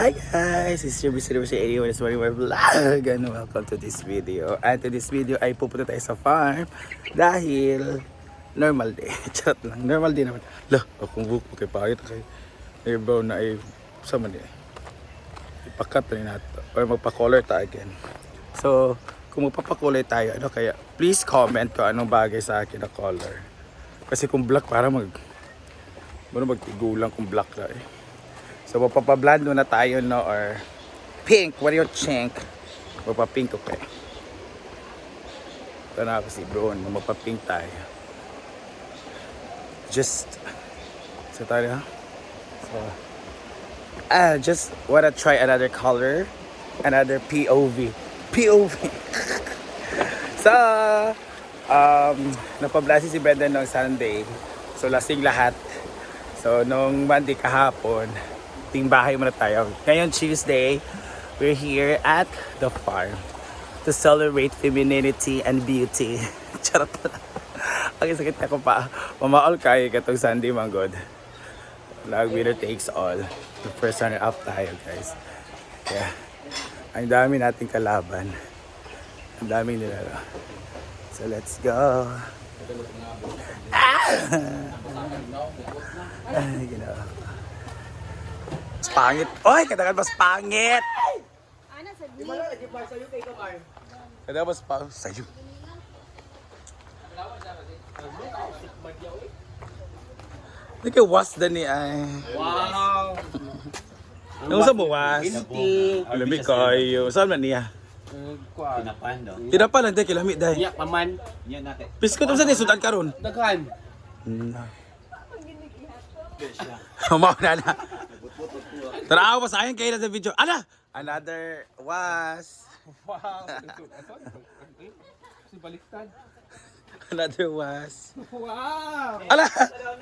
Hi guys! It's your Mr. Mr. Anyone is my vlog and welcome to this video. And to this video ay pupunta tayo sa farm dahil normal day. Charot lang. Normal day naman. Lah, akong book. Okay, pakit kay Airbrow na ay sama niya. Ipakat na natin. Or magpa-color tayo again. So, kung magpapakulay tayo, ano kaya, please comment kung anong bagay sa akin na color. Kasi kung black, para magtigulang kung black na eh. So, mapapablando na tayo, no? Or pink. What do you think? Mapapink, okay. Ito na ako si bro. Mapapink tayo. Just, so tayo, ha? So, just wanna try another color. Another POV. POV. So, napablasi si Brendan noong Sunday. So, lasing lahat. So, nung Monday kahapon, ting bahay muna tayo. Ngayon, Tuesday, we're here at the farm to celebrate femininity and beauty. Charot na. Ang sakit ako pa. Mamaol kayo katong Sunday, manggod. Lag winner takes all. The first runner up tayo, guys. Yeah. Ang dami nating kalaban. Ang daming nilaro. So, let's go. Ay, ginawa. Mas pangit. Oy, katagal mas pangit. Katagal mas pangit. Sa'yo. Hindi kayo was na ni ay. Wow! Nung sa mo was? Lamig kayo. Saan man niya? Pinapan daw. Tinapan lang tayo kilamig dahil. Iyak paman. Yan natin. Piskot mo sa ni sudan karon. Daghan. Mauna na. Tara ako sa akin kayo na sa video. Ala! Another was. Wow! Si baliktad. Another was. Wow! Ala!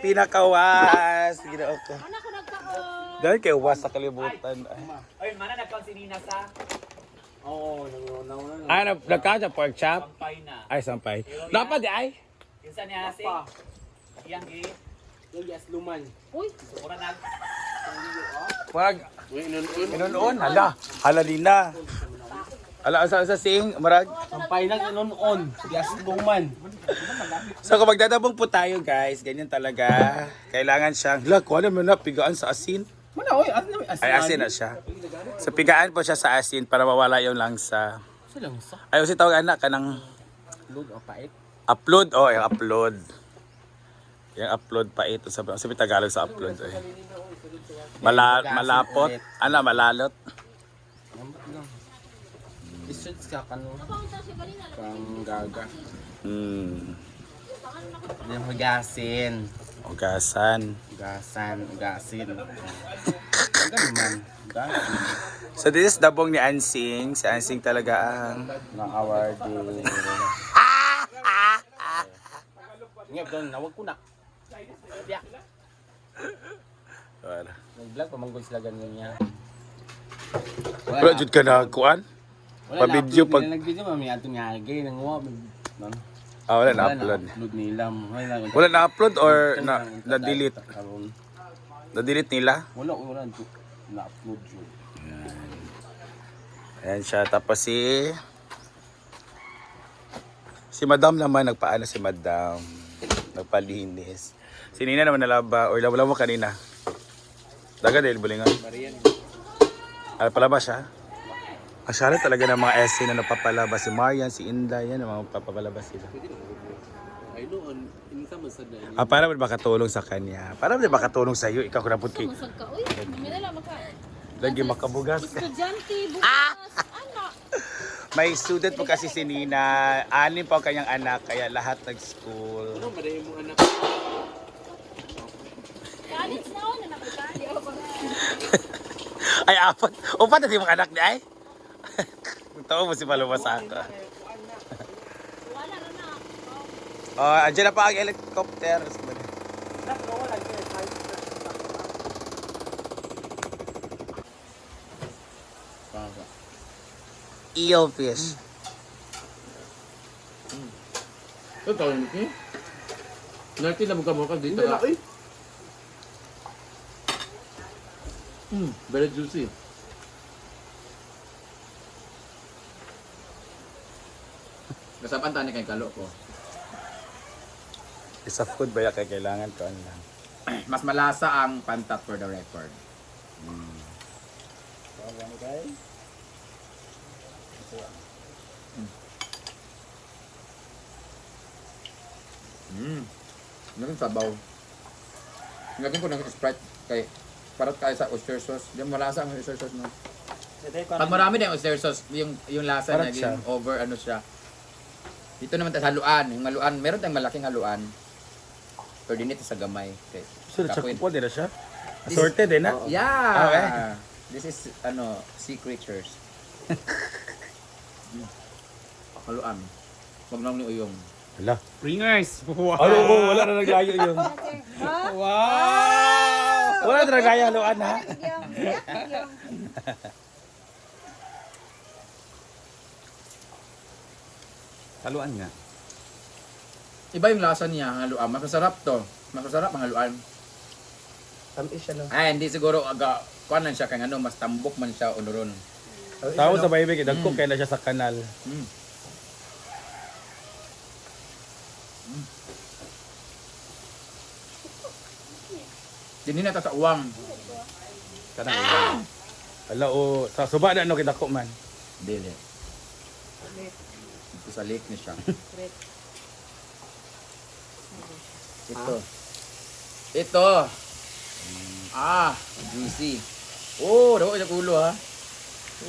Pinakawas. Ginoo ko. Anak ko nagkaon. Dahil kayo was sa kalibutan. Ay, mana nagkaon si Nina sa Oo, nangunaw na. Ay, nagkakasya pork chop. sampay na. Ay, sampay. Dapat di ay. Yung sa niya si iyang gi. Yung yes, luman. Uy, Mura nag. Wag. Inunon. Inunoon. Hala. Hala Lina. Ala, sa sing. Marag. Sampay ng inunon. Yes, luman. So kung magdadabong po tayo guys, ganyan talaga. Kailangan siyang, hala, kuha naman na, pigaan sa asin. Mana, oy, asin. Ay, asin na siya. So pigaan po siya sa asin para mawala yung langsa. Silang sa. Ayaw si tawag anak ka ng Lug o pait. upload. Oh, yung upload. Yung upload pa ito. Sabi Tagalog sa upload. Eh. Malapot. Ano, malalot. Isut ka kanu. Kang gaga. Yung hugasin. Ugasan. Ugasin. Ang naman. Ugasin. So this is dabong ni Ansing. Si Ansing talaga ang Na-awarding. Ngep doon, nawag ko na. wala. Nag-vlog, pamanggol sila ganyan niya. Wala jud ka na kuan? Pa-video pag Nag-video, mami, ato nga, gay, nanguha. wala na upload. Upload nila. Wala na upload or na-delete? Na-delete nila? Wala. Na-upload yun. Ayan siya. Tapos si Madam naman, nagpaano si Madam. Nagpalinis. Si Nina naman nalaba. O wala mo kanina. Daga dahil bulingan. Palabas siya. Asyara talaga ng mga essay na napapalabas. Si Marian, si Inday, yan ang mga papapalabas sila. Ay noon, income sa dahil. Para ba makatulong sa kanya? Para ba makatulong sa iyo? Ikaw kunapot kay. masag ka. Uy, minala maka. Lagi makabugas ka. Estudyante, bukas. Anak. May student po kasi si Nina. 6 po ang kanyang anak, kaya lahat nag-school. Ano, madahin mong anak? College na ako, nanakutali ako pa. Ay, 4. Upat na di mga anak niya ay. Tawa mo si Paloma sa ako. Wala na na. Oh, andyan na pa ang helicopter. Eelfish. Ito tayo nito. Nanti na magkamukha dito. Very juicy. Kasapan tani kay kalo ko. Isa food ba ya kay kailangan ko ano lang. Mas malasa ang pantat for the record. Ano sabaw? Ngagin ko ng Sprite kay parot kay sa oyster sauce. Di malasa ang oyster sauce no. Pag marami na yung oyster sauce, yung lasa Parang niya siya. yung over ano siya. Dito naman tayo haluan, yung haluan, meron tayong malaking haluan. Pero dinito sa gamay. Okay. So, sa Kapoy. kupo din na siya. Assorted din na. Yeah. Okay. This is sea creatures. Haluan. Wag lang ni uyong. Hala. Ringers! Wow! Ano, wala na naglayo yung. Wow! Wala na naglayo haluan ha. Haluan nga. Iba yung lasa niya, ang haluan. Mas masarap to. Mas masarap ang haluan. Tamis siya no. Ay, hindi siguro kuan lang siya kay ano, mas tambok man siya unuron. Tao sa baby kay dagko kay na siya sa kanal. Mm. Dini na ta sa uwang. Kanang. Hala o sa suba na no kay dako man. Dili. Ito sa lake ni siya. Ito. Ito. Juicy. Oh, daw sa ulo ha.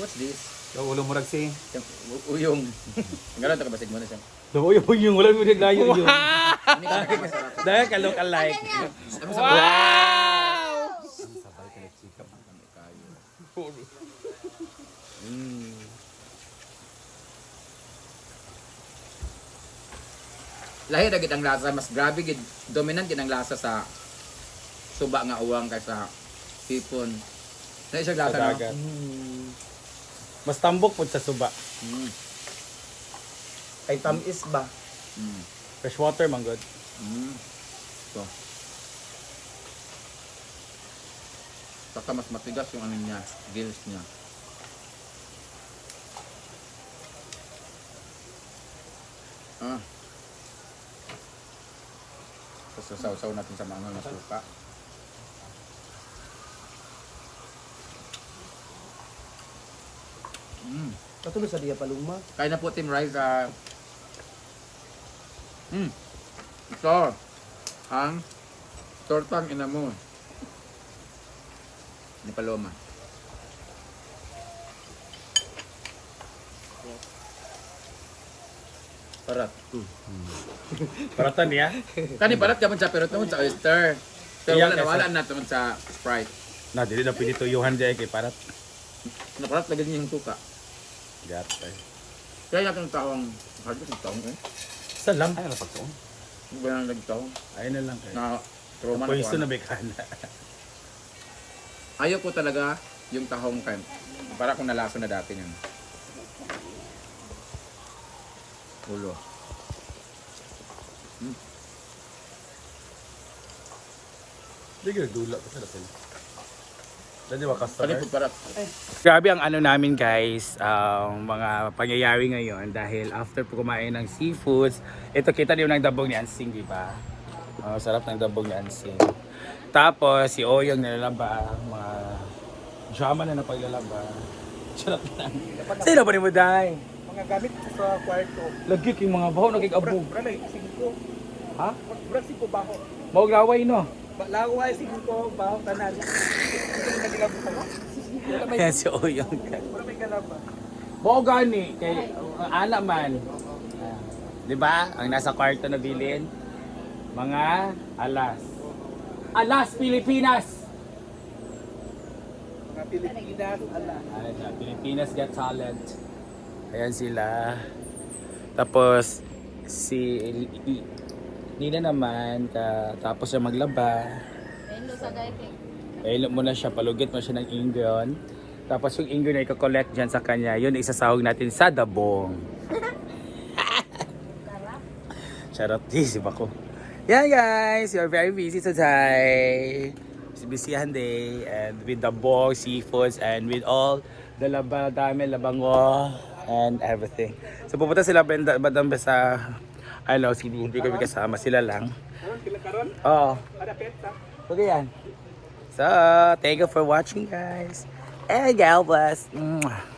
What's this? Daw ulo murag si. Uyong. Ngayon ta kabasig mo na siya. Daw yung wala mo naglayo yung. Ano ka masarap? Dahil ka look alike. Wow! Lahi na gid ang lasa, mas grabe gid, dominant gid ang lasa sa suba nga uwang kaysa hipon. Na siya Sa lasa no? dagat. Mas tambok po sa suba. Mm. Kay tamis ba? Mm. Fresh water man good. Mm. So. Saka mas matigas yung ano niya, gills niya. So, sasaw natin sa mga na suka. Katulad sa Dia Paluma. Kaya na po Team Rise ito ang tortang ina mo ni Paloma. Parat. Paratan niya. Kani parat ka man siya pero tungod sa oyster. Pero Iyan wala kasi- na tungod sa Sprite. Na dili na pili tuyuhan diay kay parat. Naparat lagi niya yung suka. Gat. Kaya natin taong, hard ko taong eh. Sa lang ay napagtuon. Hindi ba nang nagtaong? Ay na lang kay. Na trauma na Pwesto ko. na bekana. Ayaw ko talaga yung tahong kain. Para kung nalaso na dati yun. Ulo. Di dula pa sila sila. Dali ba Kani customer? po parat. Grabe ang ano namin guys, mga pangyayari ngayon dahil after po kumain ng seafoods, ito kita niyo ng dabong ni Ansing, di ba? Sarap ng dabong ni Ansing. Tapos si Oyong nilalaba, mga drama na napaglalaba. Charot lang. Sino ba ni mo dahil? Mga gamit ko sa kwarto. Lagi yung mga baho nagkikabog. Bralay, 5. Ha? Brad 5 baho. Maugaway no? Laway 5 baho tanan. Nagilabo ka no? Ayan si Oyong. Wala may galaba. Bao gani kay ana man. 'Di ba? Ang nasa kwarto na bilin mga alas. Alas Pilipinas. Mga Pilipinas, ala. Ayan siya, Pilipinas Got Talent. Ayan sila. Tapos si Nina naman tapos siya maglaba. Ayun sa diving. Ilo mo na siya, palugit mo siya ng inggon. Tapos yung inggon na i-collect dyan sa kanya, yun isasahog natin sa dabong. Charot, isip ako. Yan guys, we are very busy today. It's a busyhan day and with the dabong, seafoods, and with all the dami, labango. and everything. So pupunta sila Bandam sa hindi kami kasama, sila lang. Oo. Okay yan. So, thank you for watching guys. And God bless. Mwah.